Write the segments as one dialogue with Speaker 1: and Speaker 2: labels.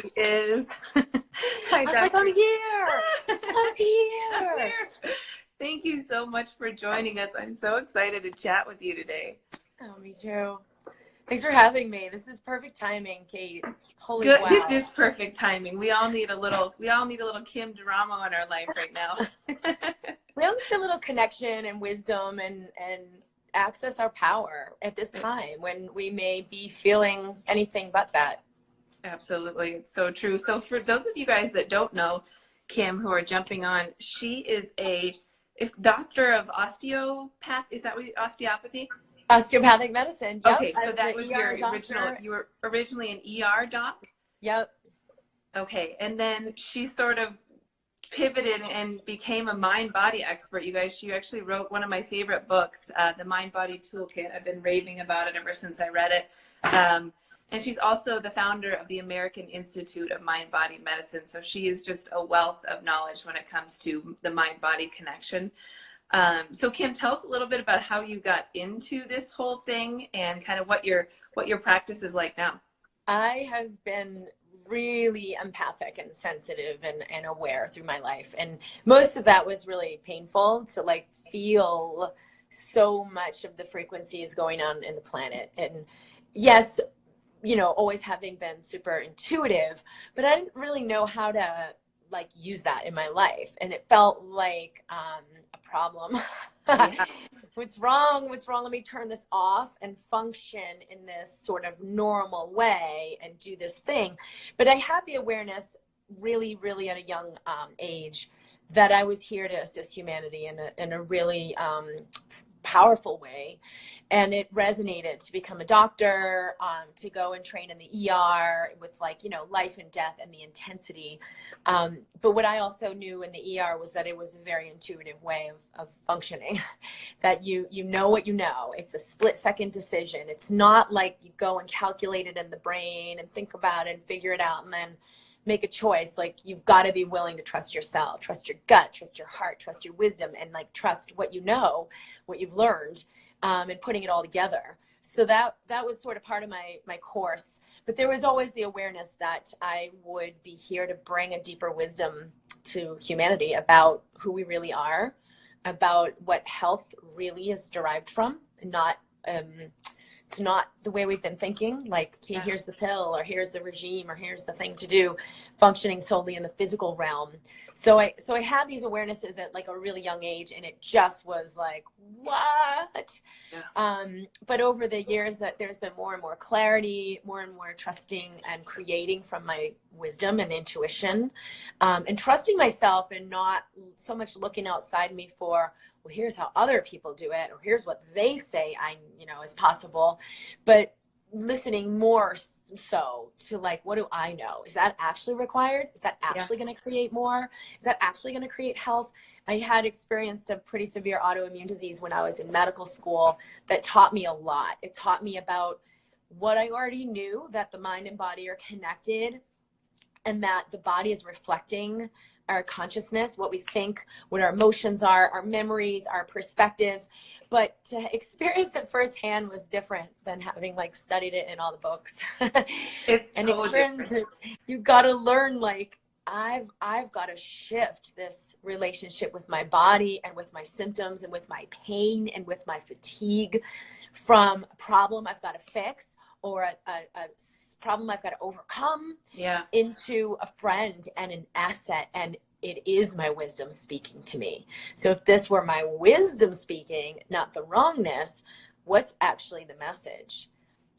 Speaker 1: she is.
Speaker 2: I was like, I'm here. I'm here.
Speaker 1: Thank you so much for joining us. I'm so excited to chat with you today.
Speaker 2: Oh, me too. Thanks for having me. This is perfect timing, Kate. Holy
Speaker 1: Good.
Speaker 2: wow.
Speaker 1: This is perfect timing. We all need a little Kim drama in our life right now.
Speaker 2: We all need a little connection and wisdom and access our power at this time when we may be feeling anything but that.
Speaker 1: Absolutely. It's so true. So for those of you guys that don't know Kim, who are jumping on, she is a doctor of osteopath. Is that what osteopathy?
Speaker 2: Osteopathic medicine. Yep.
Speaker 1: Okay, so that was your original. You were originally an ER doc?
Speaker 2: Yep.
Speaker 1: Okay, and then she sort of pivoted and became a mind-body expert. You guys, she actually wrote one of my favorite books, The Mind-Body Toolkit. I've been raving about it ever since I read it. And she's also the founder of the American Institute of Mind-Body Medicine. So she is just a wealth of knowledge when it comes to the mind-body connection. So Kim, tell us a little bit about how you got into this whole thing and kind of what your practice is like now.
Speaker 2: I have been really empathic and sensitive and aware through my life. And most of that was really painful to like feel so much of the frequencies going on in the planet. And yes, you know, always having been super intuitive, but I didn't really know how to like use that in my life. And it felt like a problem.
Speaker 1: Yeah.
Speaker 2: What's wrong? Let me turn this off and function in this sort of normal way and do this thing. But I had the awareness really, really at a young age that I was here to assist humanity in a really powerful way. And it resonated to become a doctor, to go and train in the ER with like, you know, life and death and the intensity. But what I also knew in the ER was that it was a very intuitive way of functioning, that you know what you know. It's a split-second decision. It's not like you go and calculate it in the brain and think about it and figure it out and then make a choice. Like you've got to be willing to trust yourself, trust your gut, trust your heart, trust your wisdom, and like trust what you know, what you've learned, and putting it all together. So that was sort of part of my course. But there was always the awareness that I would be here to bring a deeper wisdom to humanity about who we really are, about what health really is derived from, and not it's not the way we've been thinking, like here's the pill or here's the regime or here's the thing to do, functioning solely in the physical realm. So I had these awarenesses at like a really young age, and it just was like, what? Yeah. But over the years that there's been more and more clarity, more and more trusting and creating from my wisdom and intuition, and trusting myself and not so much looking outside me for, well, here's how other people do it, or here's what they say is possible, but listening more so to like, what do I know? Is that actually required? Is that actually going to create more? Is that actually going to create health? I had experienced a pretty severe autoimmune disease when I was in medical school that taught me a lot. It taught me about what I already knew, that the mind and body are connected and that the body is reflecting our consciousness, what we think, what our emotions are, our memories, our perspectives. But to experience it firsthand was different than having like studied it in all the books.
Speaker 1: It's
Speaker 2: and
Speaker 1: so different.
Speaker 2: You got to learn, like, I've got to shift this relationship with my body and with my symptoms and with my pain and with my fatigue from a problem I've got to fix or a problem I've got to overcome into a friend and an asset. And it is my wisdom speaking to me. So if this were my wisdom speaking, not the wrongness, what's actually the message?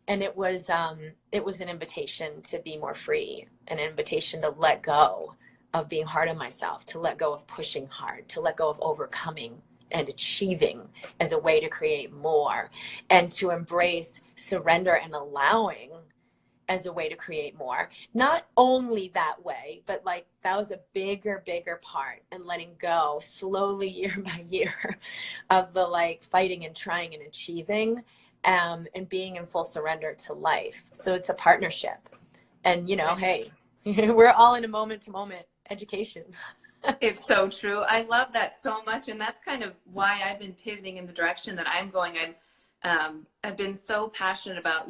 Speaker 2: And it was an invitation to be more free, an invitation to let go of being hard on myself, to let go of pushing hard, to let go of overcoming and achieving as a way to create more, and to embrace surrender and allowing as a way to create more. Not only that way, but like that was a bigger part, and letting go slowly year by year of the like fighting and trying and achieving, and being in full surrender to life. So it's a partnership. And hey, we're all in a moment to moment education.
Speaker 1: It's so true. I love that so much. And that's kind of why I've been pivoting in the direction that I'm going. I've been so passionate about,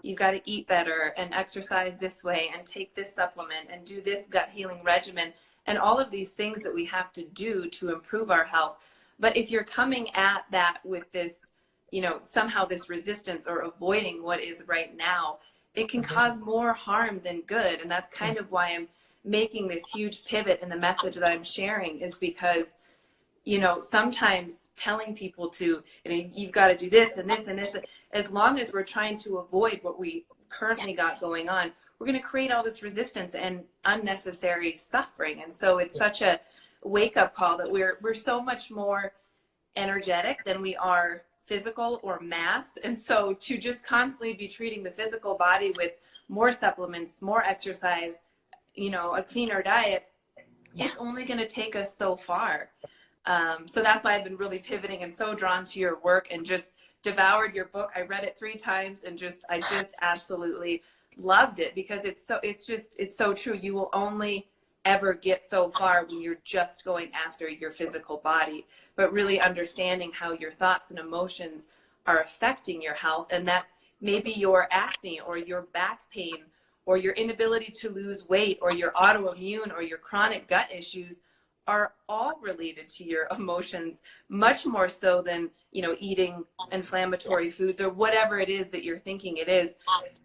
Speaker 1: you've got to eat better and exercise this way and take this supplement and do this gut healing regimen and all of these things that we have to do to improve our health. But if you're coming at that with this, you know, somehow this resistance or avoiding what is right now, it can cause more harm than good. And that's kind of why I'm making this huge pivot in the message that I'm sharing, is because, you know, sometimes telling people to, you know, you've got to do this and this and this, as long as we're trying to avoid what we currently got going on, we're going to create all this resistance and unnecessary suffering. And so it's such a wake up call that we're so much more energetic than we are physical or mass. And so to just constantly be treating the physical body with more supplements, more exercise, you know, a cleaner diet, it's only going to take us so far. So that's why I've been really pivoting and so drawn to your work and just devoured your book. I read it 3 times and I just absolutely loved it, because it's so true. You will only ever get so far when you're just going after your physical body, but really understanding how your thoughts and emotions are affecting your health, and that maybe your acne or your back pain or your inability to lose weight or your autoimmune or your chronic gut issues are all related to your emotions, much more so than, you know, eating inflammatory foods or whatever it is that you're thinking it is.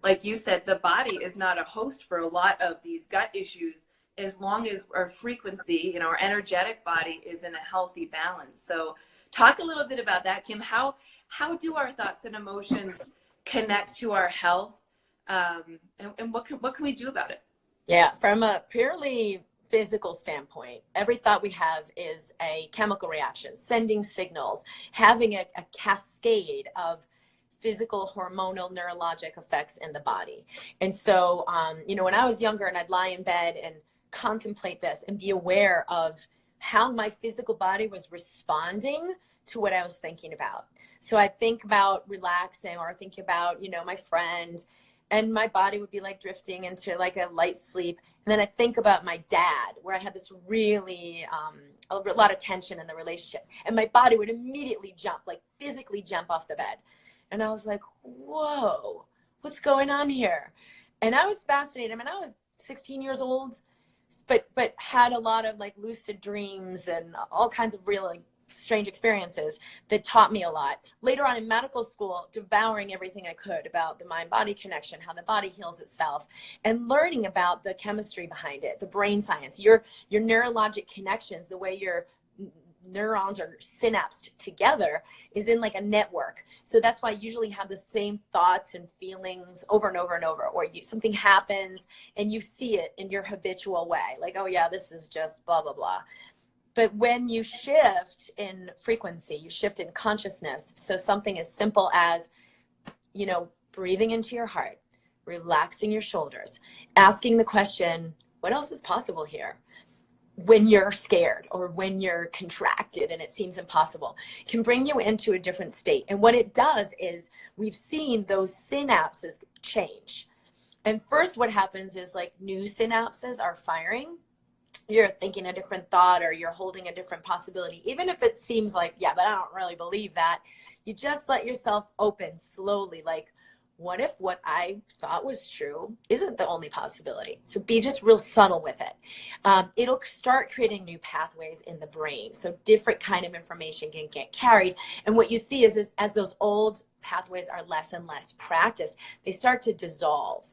Speaker 1: Like you said, the body is not a host for a lot of these gut issues, as long as our frequency, you know, our energetic body is in a healthy balance. So talk a little bit about that, Kim. How do our thoughts and emotions connect to our health? And what can we do about it?
Speaker 2: Yeah, from a purely physical standpoint, every thought we have is a chemical reaction, sending signals, having a cascade of physical, hormonal, neurologic effects in the body. And so, you know, when I was younger and I'd lie in bed and contemplate this and be aware of how my physical body was responding to what I was thinking about. So I'd think about relaxing or think about, you know, my friend, and my body would be like drifting into like a light sleep. And then I think about my dad, where I had this really, a lot of tension in the relationship. And my body would immediately jump, like physically jump off the bed. And I was like, whoa, what's going on here? And I was fascinated. I mean, I was 16 years old, but had a lot of like lucid dreams and all kinds of really strange experiences that taught me a lot. Later on in medical school, devouring everything I could about the mind-body connection, how the body heals itself, and learning about the chemistry behind it, the brain science, your neurologic connections, the way your neurons are synapsed together is in like a network. So that's why I usually have the same thoughts and feelings over and over and over, or something happens and you see it in your habitual way, like, oh yeah, this is just blah, blah, blah. But when you shift in frequency, you shift in consciousness. So something as simple as, you know, breathing into your heart, relaxing your shoulders, asking the question, what else is possible here? When you're scared or when you're contracted and it seems impossible, can bring you into a different state. And what it does is we've seen those synapses change. And first what happens is like new synapses are firing. You're thinking a different thought or you're holding a different possibility. Even if it seems like, yeah, but I don't really believe that. You just let yourself open slowly. Like, what if what I thought was true isn't the only possibility? So be just real subtle with it. It'll start creating new pathways in the brain. So different kind of information can get carried. And what you see is as those old pathways are less and less practiced, they start to dissolve.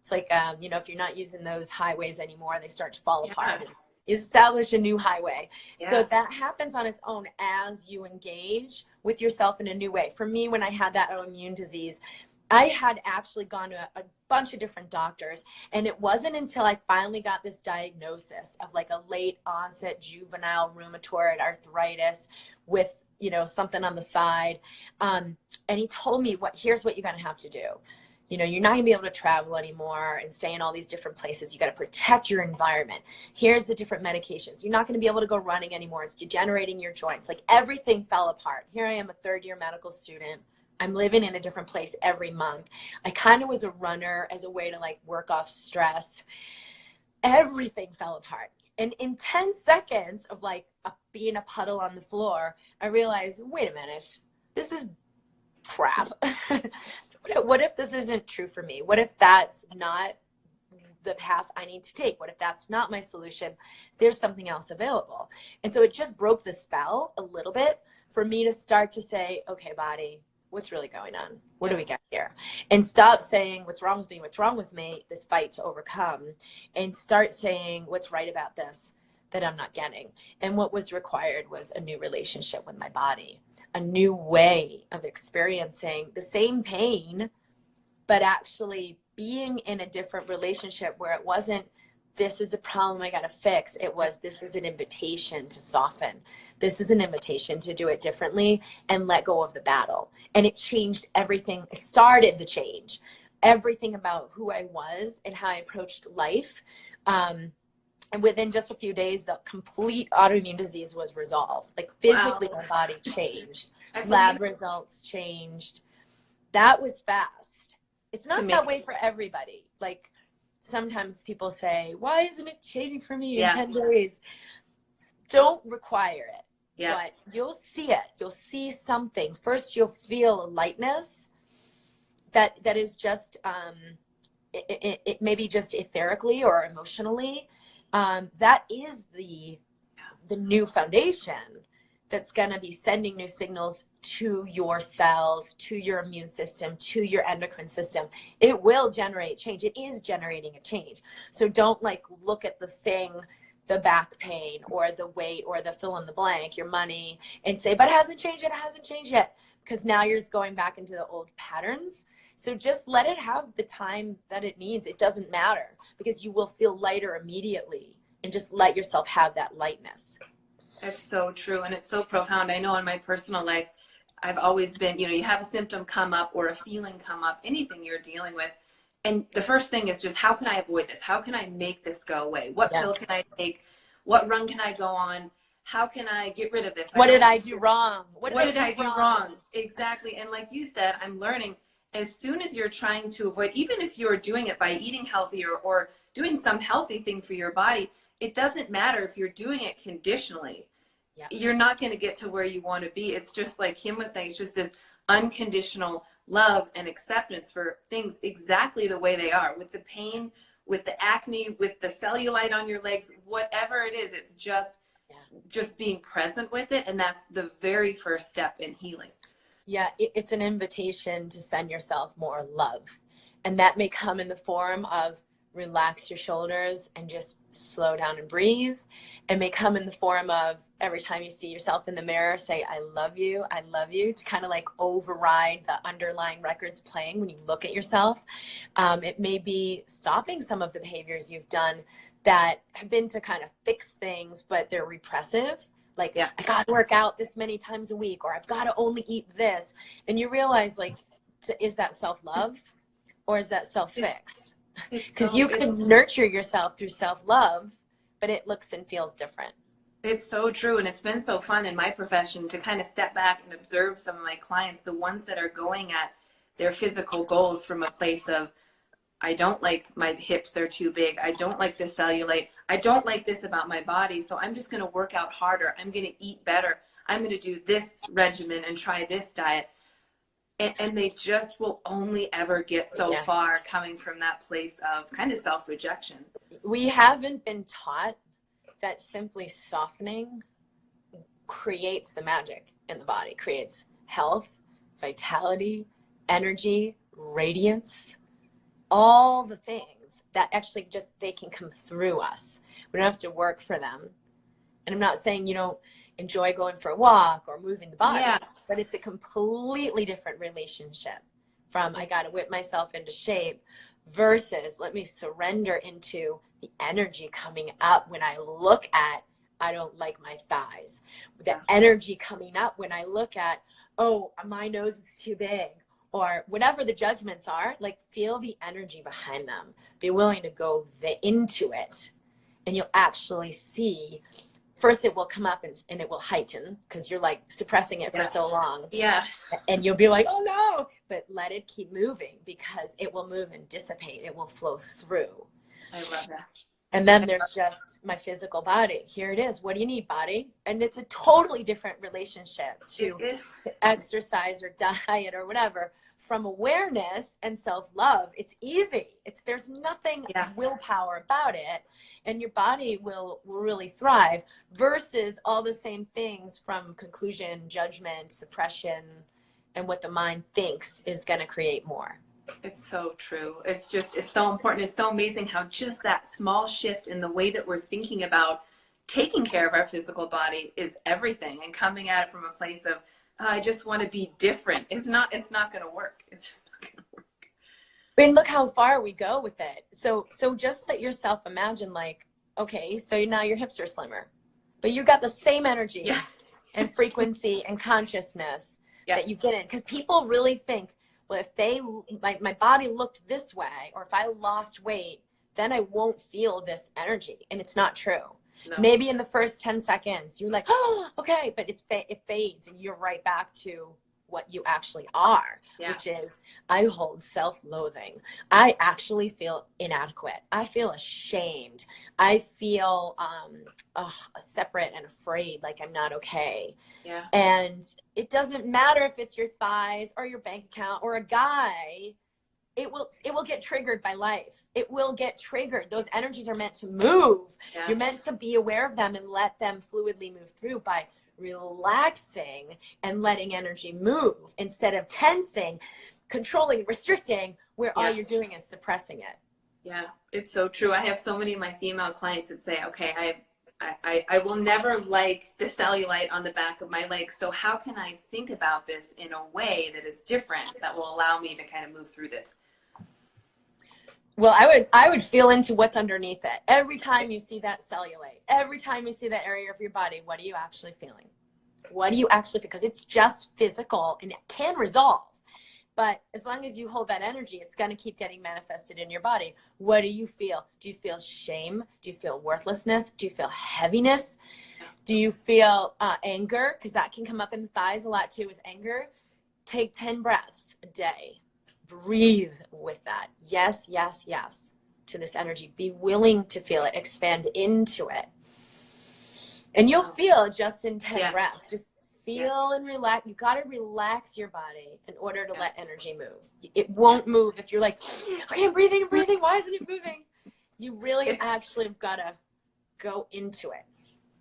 Speaker 2: It's like, you know, if you're not using those highways anymore, they start to fall apart. And you establish a new highway. Yeah. So that happens on its own as you engage with yourself in a new way. For me, when I had that autoimmune disease, I had actually gone to a bunch of different doctors, and it wasn't until I finally got this diagnosis of like a late onset juvenile rheumatoid arthritis with, you know, something on the side. And he told me, here's what you're going to have to do. You know, you're not gonna be able to travel anymore and stay in all these different places. You got to protect your environment. Here's the different medications. You're not going to be able to go running anymore. It's degenerating your joints. Like everything fell apart. Here I am, a third-year medical student. I'm living in a different place every month. I kind of was a runner as a way to like work off stress. Everything fell apart. And in 10 seconds of like being a puddle on the floor, I realized, wait a minute, this is crap. what if this isn't true for me? What if that's not the path I need to take? What if that's not my solution? There's something else available. And so it just broke the spell a little bit for me to start to say, okay, body, what's really going on? What do we got here? And stop saying, what's wrong with me? What's wrong with me? This fight to overcome. And start saying, what's right about this that I'm not getting? And what was required was a new relationship with my body, a new way of experiencing the same pain, but actually being in a different relationship where it wasn't, this is a problem I got to fix. It was, this is an invitation to soften. This is an invitation to do it differently and let go of the battle. And it changed everything. It started the change, everything about who I was and how I approached life. And within just a few days, the complete autoimmune disease was resolved. Like physically, my body changed. Lab results changed. That was fast. It's not that way for everybody. Like sometimes people say, why isn't it changing for me in 10 days? Don't require it. But you'll see it. You'll see something. First, you'll feel a lightness that is just, it maybe just etherically or emotionally. That is the new foundation that's going to be sending new signals to your cells, to your immune system, to your endocrine system. It will generate change. It is generating a change. So don't like look at the thing, the back pain or the weight or the fill in the blank, your money, and say, but it hasn't changed yet, it hasn't changed yet. Because now you're just going back into the old patterns. So just let it have the time that it needs. It doesn't matter because you will feel lighter immediately, and just let yourself have that lightness.
Speaker 1: That's so true. And it's so profound. I know in my personal life, I've always been, you have a symptom come up or a feeling come up, anything you're dealing with. And the first thing is just, how can I avoid this? How can I make this go away? What pill can I take? What run can I go on? How can I get rid of this?
Speaker 2: What did I do wrong?
Speaker 1: What did I do wrong? Exactly. And like you said, I'm learning as soon as you're trying to avoid, even if you're doing it by eating healthier or doing some healthy thing for your body, it doesn't matter if you're doing it conditionally. You're not going to get to where you want to be. It's just like Kim was saying, it's just this unconditional love and acceptance for things exactly the way they are, with the pain, with the acne, with the cellulite on your legs, whatever it is. It's just being present with it. And that's the very first step in healing.
Speaker 2: Yeah, it's an invitation to send yourself more love. And that may come in the form of relax your shoulders and just slow down and breathe. It may come in the form of every time you see yourself in the mirror, say, I love you, to kind of like override the underlying records playing when you look at yourself. It may be stopping some of the behaviors you've done that have been to kind of fix things, but they're repressive. Like, I got to work out this many times a week, or I've got to only eat this. And you realize, like, is that self-love or is that self-fix? Because you can nurture yourself through self-love, but it looks and feels different.
Speaker 1: It's so true. And it's been so fun in my profession to kind of step back and observe some of my clients, the ones that are going at their physical goals from a place of, I don't like my hips, they're too big. I don't like the cellulite. I don't like this about my body. So I'm just going to work out harder. I'm going to eat better. I'm going to do this regimen and try this diet. And they just will only ever get so far coming from that place of kind of self-rejection.
Speaker 2: We haven't been taught that simply softening creates the magic in the body, creates health, vitality, energy, radiance, all the things that actually just, they can come through us. We don't have to work for them. And I'm not saying you don't enjoy going for a walk or moving the body, but it's a completely different relationship from I got to whip myself into shape versus let me surrender into the energy coming up when I look at, I don't like my thighs. The energy coming up when I look at, oh, my nose is too big, or whatever the judgments are, like feel the energy behind them. Be willing to go into it, and you'll actually see. First, it will come up and it will heighten because you're like suppressing it for so long. And you'll be like, oh no, but let it keep moving because it will move and dissipate. It will flow through.
Speaker 1: I love that.
Speaker 2: And then there's just my physical body. Here it is. What do you need, body? And it's a totally different relationship to exercise or diet or whatever from awareness and self-love, it's easy. There's nothing willpower about it, and your body will really thrive, versus all the same things from conclusion, judgment, suppression, and what the mind thinks is going to create more.
Speaker 1: It's so true. It's so important. It's so amazing how just that small shift in the way that we're thinking about taking care of our physical body is everything, and coming at it from a place of, I just want to be different. It's not going to work. It's just not going to work.
Speaker 2: And look how far we go with it. So just let yourself imagine, like, okay, so now your hips are slimmer, but you got the same energy and frequency and consciousness that you get in. Because people really think, well, if they, like, my body looked this way, or if I lost weight, then I won't feel this energy. And it's not true. No. Maybe in the first 10 seconds, you're like, oh, okay, but it fades, and you're right back to what you actually are, which is, I hold self-loathing. I actually feel inadequate. I feel ashamed. I feel separate and afraid, like I'm not okay. Yeah. And it doesn't matter if it's your thighs or your bank account or a guy. It will get triggered by life. It will get triggered. Those energies are meant to move. Yeah. You're meant to be aware of them and let them fluidly move through by relaxing and letting energy move, instead of tensing, controlling, restricting, where all you're doing is suppressing it.
Speaker 1: Yeah, it's so true. I have so many of my female clients that say, okay, I will never like the cellulite on the back of my legs. So how can I think about this in a way that is different, that will allow me to kind of move through this?
Speaker 2: Well, I would feel into what's underneath it. Every time you see that cellulite, every time you see that area of your body, what are you actually feeling? What do you actually feel? Because it's just physical and it can resolve. But as long as you hold that energy, it's going to keep getting manifested in your body. What do you feel? Do you feel shame? Do you feel worthlessness? Do you feel heaviness? Do you feel anger? Because that can come up in the thighs a lot too, is anger. Take 10 breaths a day. Breathe with that. Yes, yes, yes to this energy. Be willing to feel it. Expand into it. And you'll feel just in 10 breaths. Just feel and relax. You got to relax your body in order to let energy move. It won't move if you're like, okay, I'm breathing. Why isn't it moving? You really actually have got to go into it.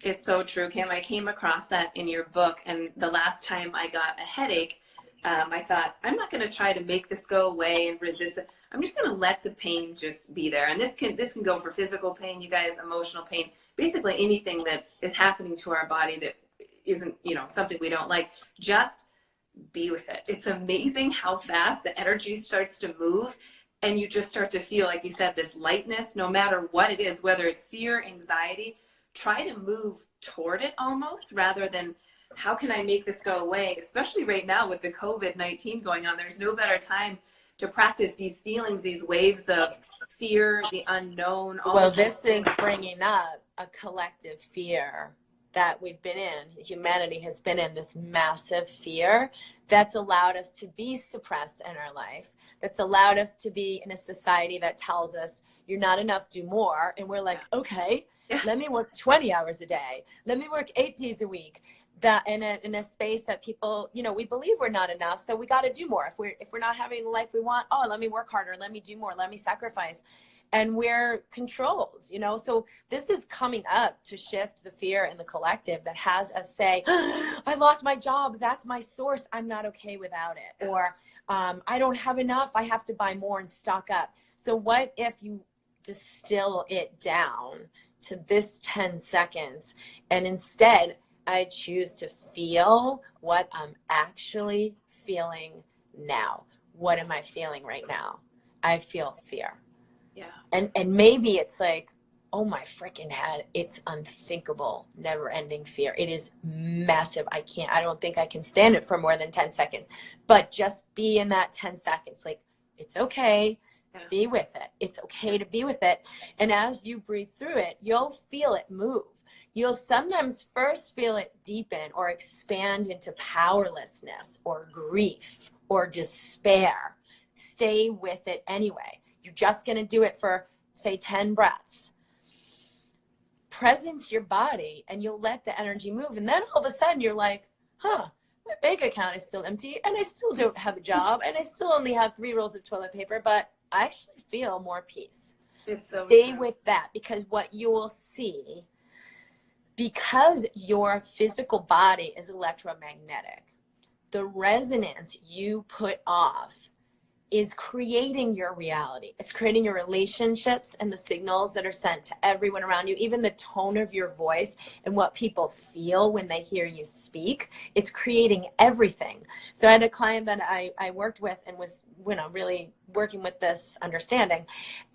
Speaker 1: It's so true, Kim. I came across that in your book. And the last time I got a headache, I thought, I'm not going to try to make this go away and resist it. I'm just going to let the pain just be there. And this can go for physical pain, you guys, emotional pain, basically anything that is happening to our body that isn't, something we don't like. Just be with it. It's amazing how fast the energy starts to move, and you just start to feel, like you said, this lightness, no matter what it is, whether it's fear, anxiety. Try to move toward it almost, rather than, how can I make this go away? Especially right now with the COVID-19 going on, there's no better time to practice these feelings, these waves of fear, the unknown.
Speaker 2: Well, this is bringing up a collective fear that we've been in. Humanity has been in this massive fear that's allowed us to be suppressed in our life, that's allowed us to be in a society that tells us you're not enough, do more. And we're like, okay, let me work 20 hours a day. Let me work 8 days a week. That in a space that people, we believe we're not enough, so we got to do more. If we're not having the life we want, let me work harder, let me do more, let me sacrifice, and we're controlled. So this is coming up to shift the fear in the collective that has us say, I lost my job, that's my source, I'm not okay without it, or I don't have enough, I have to buy more and stock up. So what if you distill it down to this 10 seconds, and instead I choose to feel what I'm actually feeling now. What am I feeling right now? I feel fear. Yeah. And maybe it's like, oh my freaking head, it's unthinkable, never-ending fear. It is massive. I don't think I can stand it for more than 10 seconds. But just be in that 10 seconds. Like, it's okay. Be with it. It's okay to be with it. And as you breathe through it, you'll feel it move. You'll sometimes first feel it deepen or expand into powerlessness or grief or despair. Stay with it anyway. You're just going to do it for, say, 10 breaths. Presence your body, and you'll let the energy move. And then all of a sudden you're like, my bank account is still empty and I still don't have a job and I still only have 3 rolls of toilet paper, but I actually feel more peace.
Speaker 1: It's so
Speaker 2: Stay
Speaker 1: true.
Speaker 2: with that, because what you will see, because your physical body is electromagnetic, the resonance you put off is creating your reality. It's creating your relationships and the signals that are sent to everyone around you, even the tone of your voice and what people feel when they hear you speak. It's creating everything. So I had a client that I worked with and was, really working with this understanding,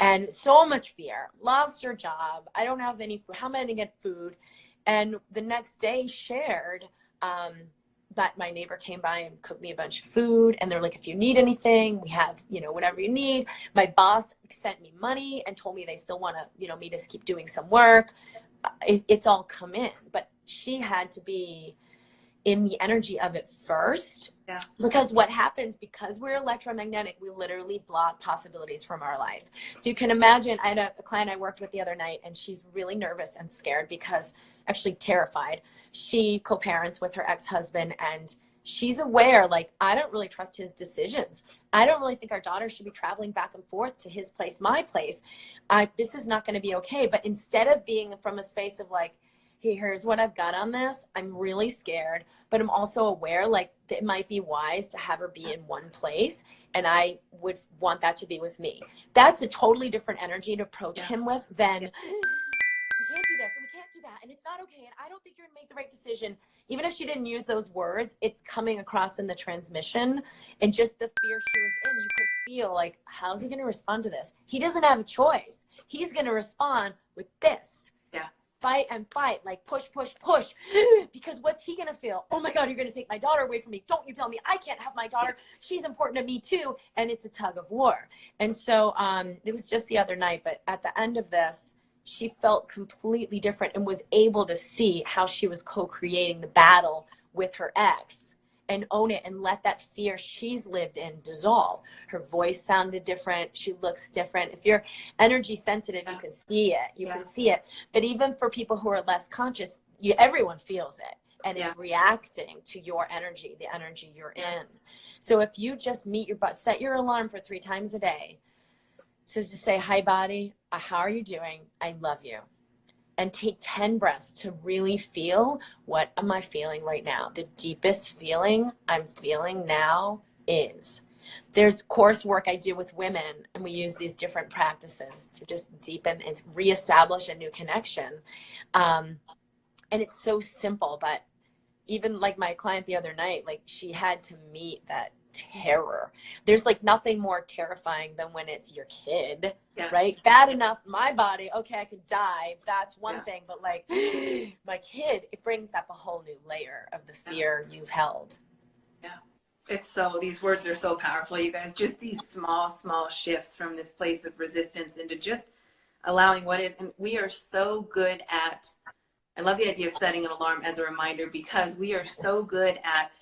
Speaker 2: and so much fear, lost her job. I don't have any food. How am I going to get food? And the next day shared, but my neighbor came by and cooked me a bunch of food, and they're like, if you need anything, we have, whatever you need. My boss sent me money and told me they still want to, me to keep doing some work. It's all come in, but she had to be in the energy of it first.
Speaker 1: Yeah.
Speaker 2: Because what happens, because we're electromagnetic, we literally block possibilities from our life. So you can imagine, I had a client I worked with the other night, and she's really nervous and scared, because actually terrified. She co-parents with her ex-husband, and she's aware, like, I don't really trust his decisions. I don't really think our daughter should be traveling back and forth to his place, my place. This is not going to be okay. But instead of being from a space of like, hey, here's what I've got on this, I'm really scared, but I'm also aware, like, it might be wise to have her be in one place, and I would want that to be with me. That's a totally different energy to approach him with than, we can't do this and we can't do that and it's not okay and I don't think you're gonna make the right decision. Even if she didn't use those words, it's coming across in the transmission, and just the fear she was in, you could feel like, how's he gonna respond to this? He doesn't have a choice. He's gonna respond with this.
Speaker 1: Yeah.
Speaker 2: Fight and fight, like push, push, push. Because what's he gonna feel? Oh my God, you're gonna take my daughter away from me. Don't you tell me I can't have my daughter. She's important to me too. And it's a tug of war. And so it was just the other night, but at the end of this, she felt completely different and was able to see how she was co-creating the battle with her ex, and own it and let that fear she's lived in dissolve. Her voice sounded different. She looks different. If you're energy sensitive, you can see it. You can see it. But even for people who are less conscious, everyone feels it and is reacting to your energy, the energy you're in. So if you just set your alarm for 3 times a day to just say, hi, body, how are you doing? I love you. And take 10 breaths to really feel, what am I feeling right now? The deepest feeling I'm feeling now is. There's coursework I do with women, and we use these different practices to just deepen and reestablish a new connection. And it's so simple, but even like my client the other night, like, she had to meet that terror. There's like nothing more terrifying than when it's your kid, right? Bad enough, my body, okay, I could die. That's one thing, but like my kid, it brings up a whole new layer of the fear you've held.
Speaker 1: These words are so powerful, you guys. Just these small shifts from this place of resistance into just allowing what is. And we are so good at, I love the idea of setting an alarm as a reminder, because we are so good at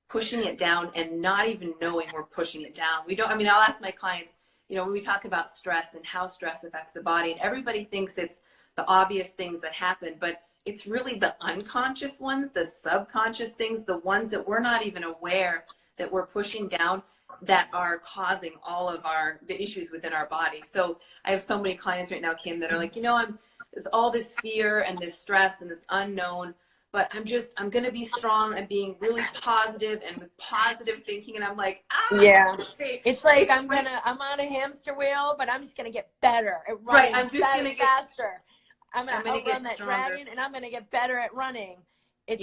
Speaker 1: pushing it down and not even knowing we're pushing it down. I'll ask my clients, when we talk about stress and how stress affects the body, and everybody thinks it's the obvious things that happen, but it's really the unconscious ones, the subconscious things, the ones that we're not even aware that we're pushing down, that are causing all of the issues within our body. So I have so many clients right now, Kim, that are like, there's all this fear and this stress and this unknown, but I'm going to be strong and being really positive and with positive thinking. And I'm like, okay.
Speaker 2: It's like, I'm on a hamster wheel, but I'm just going to get better at running.
Speaker 1: Right. I'm just going to get
Speaker 2: faster. I'm going to outrun that dragon, and I'm going to get better at running. It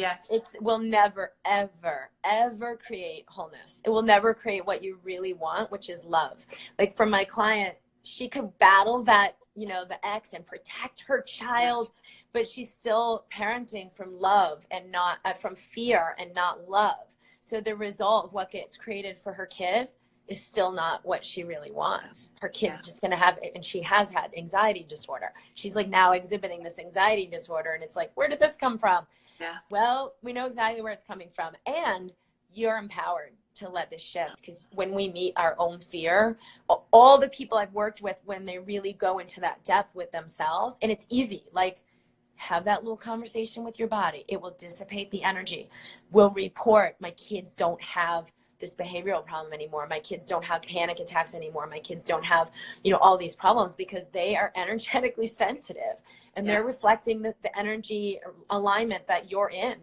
Speaker 2: will never, ever, ever create wholeness. It will never create what you really want, which is love. Like for my client, she could battle that, the ex and protect her child, but she's still parenting from love and not from fear and not love. So the result of what gets created for her kid is still not what she really wants. Her kid's just going to have it. And she has had anxiety disorder. She's like now exhibiting this anxiety disorder. And it's like, where did this come from?
Speaker 1: Yeah.
Speaker 2: Well, we know exactly where it's coming from. And you're empowered to let this shift, because when we meet our own fear, all the people I've worked with, when they really go into that depth with themselves, and it's easy, like have that little conversation with your body. It will dissipate the energy. We'll report, my kids don't have this behavioral problem anymore. My kids don't have panic attacks anymore. My kids don't have, you know, all these problems because they are energetically sensitive and they're reflecting the energy alignment that you're in,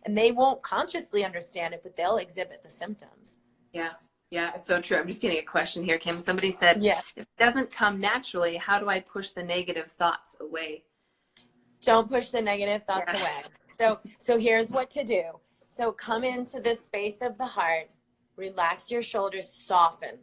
Speaker 2: and they won't consciously understand it, but they'll exhibit the symptoms.
Speaker 1: Yeah. Yeah, it's so true. I'm just getting a question here, Kim. Somebody said, if it doesn't come naturally, how do I push the negative thoughts away?
Speaker 2: Don't push the negative thoughts away. So here's what to do. So come into this space of the heart, relax your shoulders, soften.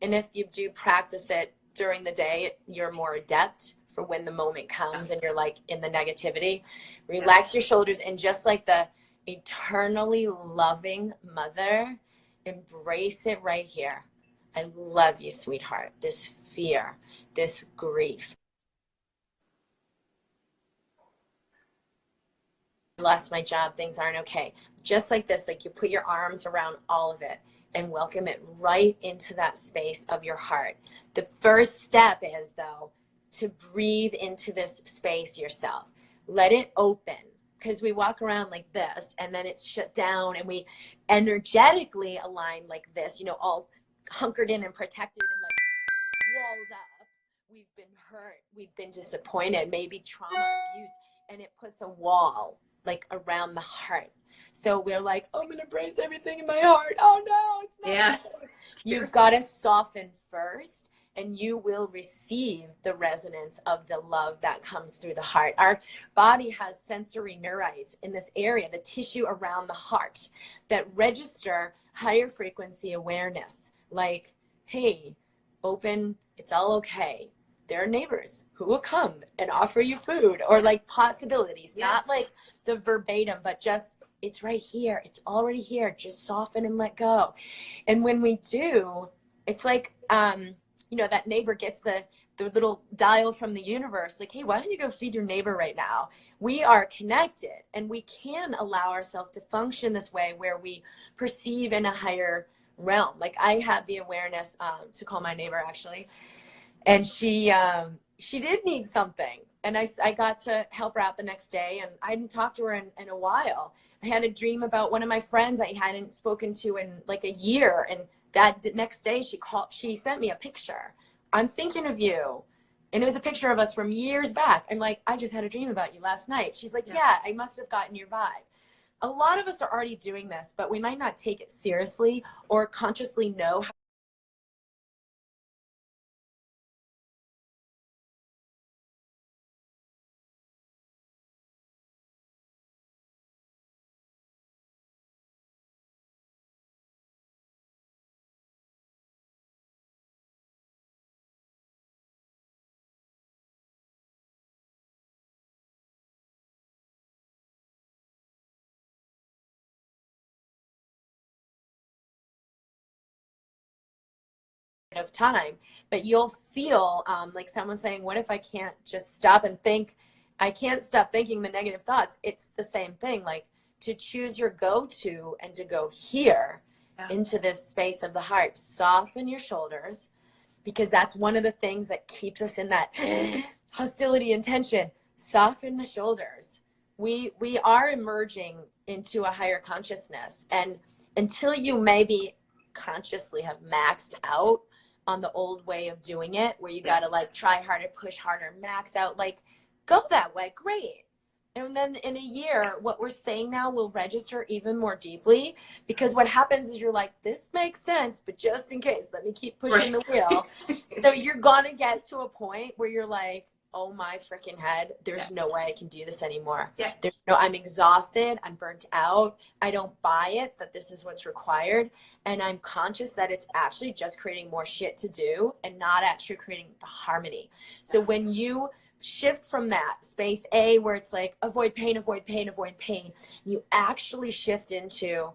Speaker 2: And if you do practice it during the day, you're more adept for when the moment comes and you're like in the negativity. Relax your shoulders, and just like the eternally loving mother, embrace it right here. I love you, sweetheart. This fear, this grief. I lost my job, things aren't okay. Just like this, like you put your arms around all of it and welcome it right into that space of your heart. The first step is, though, to breathe into this space yourself. Let it open, because we walk around like this and then it's shut down, and we energetically align like this, you know, all hunkered in and protected and like walled up. We've been hurt, we've been disappointed, maybe trauma, abuse, and it puts a wall like around the heart. So we're like, oh, I'm gonna embrace everything in my heart. Oh no, it's not.
Speaker 1: Yeah.
Speaker 2: You've got to soften first, and you will receive the resonance of the love that comes through the heart. Our body has sensory neurites in this area, the tissue around the heart, that register higher frequency awareness. Like, hey, open, it's all okay. There are neighbors who will come and offer you food, or like possibilities, not like the verbatim, but just, it's right here. It's already here. Just soften and let go. And when we do, it's like, you know, that neighbor gets the little dial from the universe. Like, hey, why don't you go feed your neighbor right now? We are connected, and we can allow ourselves to function this way where we perceive in a higher realm. Like, I had the awareness to call my neighbor actually. And she did need something. And I got to help her out the next day, and I hadn't talked to her in a while. I had a dream about one of my friends I hadn't spoken to in like a year. And that next day she sent me a picture. I'm thinking of you. And it was a picture of us from years back. I'm like, I just had a dream about you last night. She's like, yeah, I must have gotten your vibe. A lot of us are already doing this, but we might not take it seriously or consciously know how of time, but you'll feel like someone saying, what if I can't just stop and think? I can't stop thinking the negative thoughts. It's the same thing, like to choose your go-to and to go here into this space of the heart. Soften your shoulders, because that's one of the things that keeps us in that hostility and tension. Soften the shoulders. We are emerging into a higher consciousness, and until you maybe consciously have maxed out on the old way of doing it, where you got to like try harder, push harder, max out, like go that way, great. And then in a year, what we're saying now will register even more deeply, because what happens is you're like, this makes sense, but just in case, let me keep pushing the wheel. So you're gonna get to a point where you're like, oh my freaking head, there's no way I can do this anymore. I'm exhausted, I'm burnt out, I don't buy it that this is what's required, and I'm conscious that it's actually just creating more shit to do and not actually creating the harmony. So when you shift from that space A, where it's like avoid pain, avoid pain, avoid pain, you actually shift into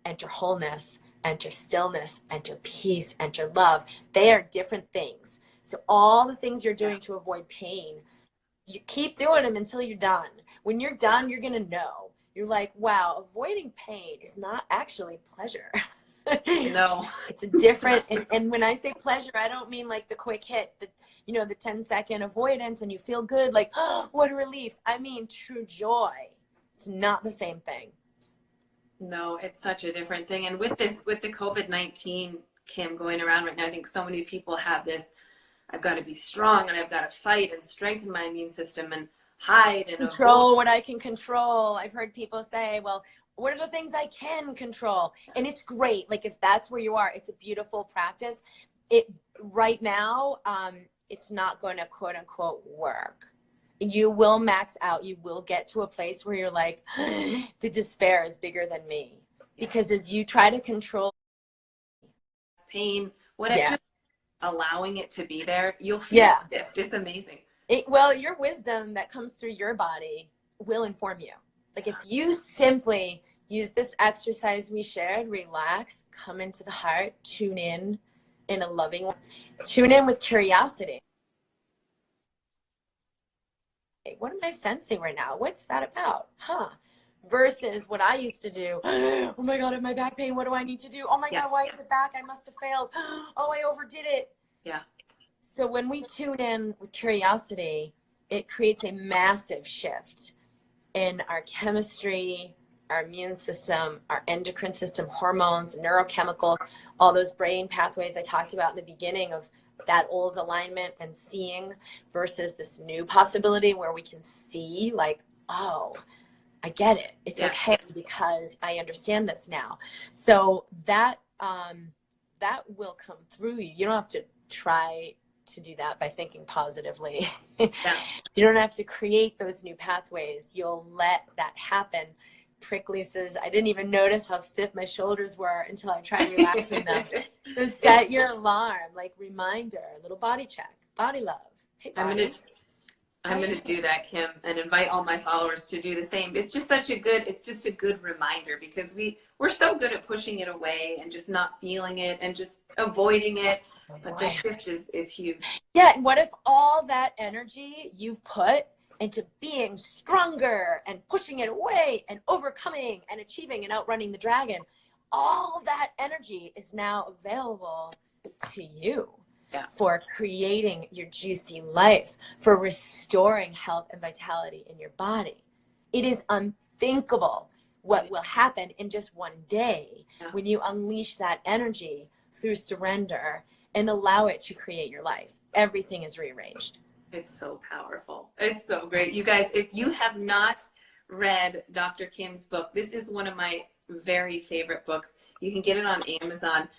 Speaker 2: enter wholeness, enter stillness, enter peace, enter love. They are different things. So all the things you're doing to avoid pain, you keep doing them until you're done. When you're done, you're going to know. You're like, wow, avoiding pain is not actually pleasure.
Speaker 1: No.
Speaker 2: It's a different, and when I say pleasure, I don't mean like the quick hit, you know, the 10-second avoidance and you feel good, like, oh, what a relief. I mean, true joy. It's not the same thing.
Speaker 1: No, it's such a different thing. And with this, with the COVID-19, Kim, going around right now, I think so many people have this, I've got to be strong and I've got to fight and strengthen my immune system and hide and
Speaker 2: control
Speaker 1: avoid.
Speaker 2: what I can control. I've heard people say, well, what are the things I can control? And it's great. Like if that's where you are, it's a beautiful practice. It right now, it's not going to quote unquote work. You will max out. You will get to a place where you're like, the despair is bigger than me. Because as you try to control
Speaker 1: Pain, whatever,
Speaker 2: yeah.
Speaker 1: just allowing it to be there, you'll feel a shift. It's amazing.
Speaker 2: Well, your wisdom that comes through your body will inform you. Like if you simply use this exercise we shared, relax, come into the heart, tune in a loving way, tune in with curiosity. What am I sensing right now? What's that about? Versus what I used to do. Oh my God, I have my back pain. What do I need to do? Oh my God, why is it back? I must have failed. Oh, I overdid it.
Speaker 1: Yeah.
Speaker 2: So when we tune in with curiosity, it creates a massive shift in our chemistry, our immune system, our endocrine system, hormones, neurochemicals, all those brain pathways I talked about in the beginning of that old alignment and seeing versus this new possibility where we can see like, oh, I get it. It's okay because I understand this now. So that that will come through you. You don't have to try to do that by thinking positively. You don't have to create those new pathways. You'll let that happen. Prickly says, I didn't even notice how stiff my shoulders were until I tried relaxing them. So set your alarm, like reminder, little body check, body love. Hey, body.
Speaker 1: I'm gonna do that, Kim, and invite all my followers to do the same. It's just such a good, it's just a good reminder because we're so good at pushing it away and just not feeling it and just avoiding it. But the shift is huge.
Speaker 2: Yeah, what if all that energy you've put into being stronger and pushing it away and overcoming and achieving and outrunning the dragon, all that energy is now available to you. For creating your juicy life, for restoring health and vitality in your body. It is unthinkable what will happen in just one day when you unleash that energy through surrender and allow it to create your life. Everything is rearranged.
Speaker 1: It's so powerful. It's so great. You guys, if you have not read Dr. Kim's book, this is one of my very favorite books. You can get it on Amazon.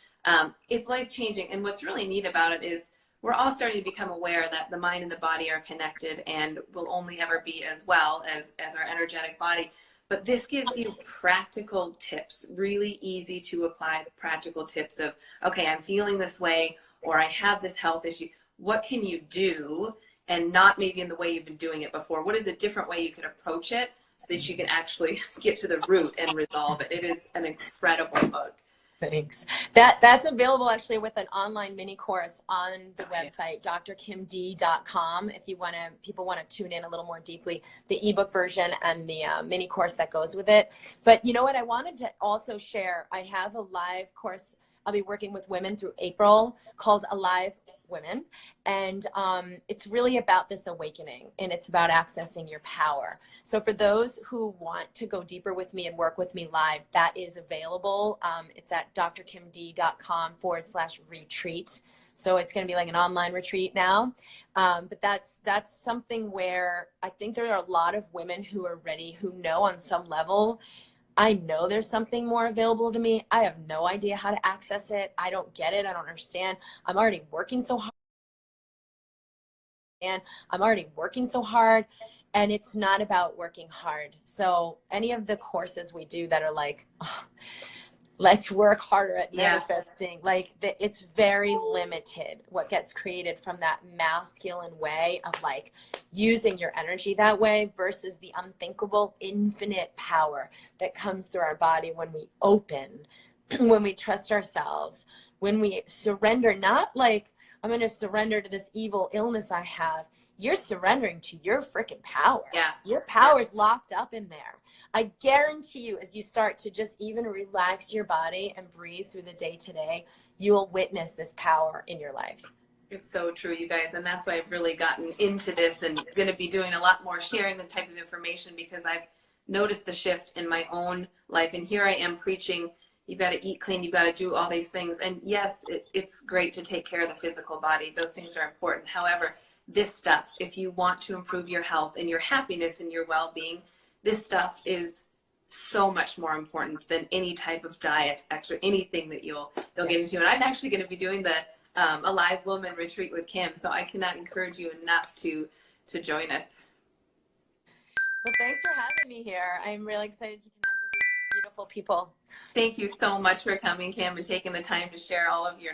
Speaker 1: It's life-changing, and what's really neat about it is we're all starting to become aware that the mind and the body are connected and will only ever be as well as our energetic body. But this gives you practical tips, really easy to apply practical tips of, okay, I'm feeling this way, or I have this health issue. What can you do, and not maybe in the way you've been doing it before? What is a different way you could approach it so that you can actually get to the root and resolve it? It is an incredible book.
Speaker 2: Thanks. That's available actually with an online mini course on the website, drkimd.com. If you want to, people want to tune in a little more deeply, the ebook version and the mini course that goes with it. But you know what? I wanted to also share, I have a live course I'll be working with women through April called Alive Women. And it's really about this awakening, and it's about accessing your power. So for those who want to go deeper with me and work with me live, that is available. It's at drkimd.com/retreat. So it's going to be like an online retreat now. But that's something where I think there are a lot of women who are ready, who know on some level, I know there's something more available to me. I have no idea how to access it. I don't get it. I don't understand. I'm already working so hard. And it's not about working hard. So any of the courses we do that are like, oh, let's work harder at manifesting, like it's very limited what gets created from that masculine way of like using your energy that way versus the unthinkable infinite power that comes through our body when we open, when we trust ourselves, when we surrender. Not like I'm going to surrender to this evil illness I have. You're surrendering to your freaking power. Your power's locked up in there. I guarantee you, as you start to just even relax your body and breathe through the day today, you will witness this power in your life.
Speaker 1: It's so true, you guys. And that's why I've really gotten into this and going to be doing a lot more sharing this type of information, because I've noticed the shift in my own life. And here I am preaching, you've got to eat clean, you've got to do all these things. And yes, it's great to take care of the physical body. Those things are important. However, this stuff, if you want to improve your health and your happiness and your well-being, this stuff is so much more important than any type of diet, extra, anything that you'll get into. And I'm actually going to be doing the Alive Woman retreat with Kim, so I cannot encourage you enough to join us.
Speaker 2: Well, thanks for having me here. I'm really excited to connect with these beautiful people.
Speaker 1: Thank you so much for coming, Kim, and taking the time to share all of your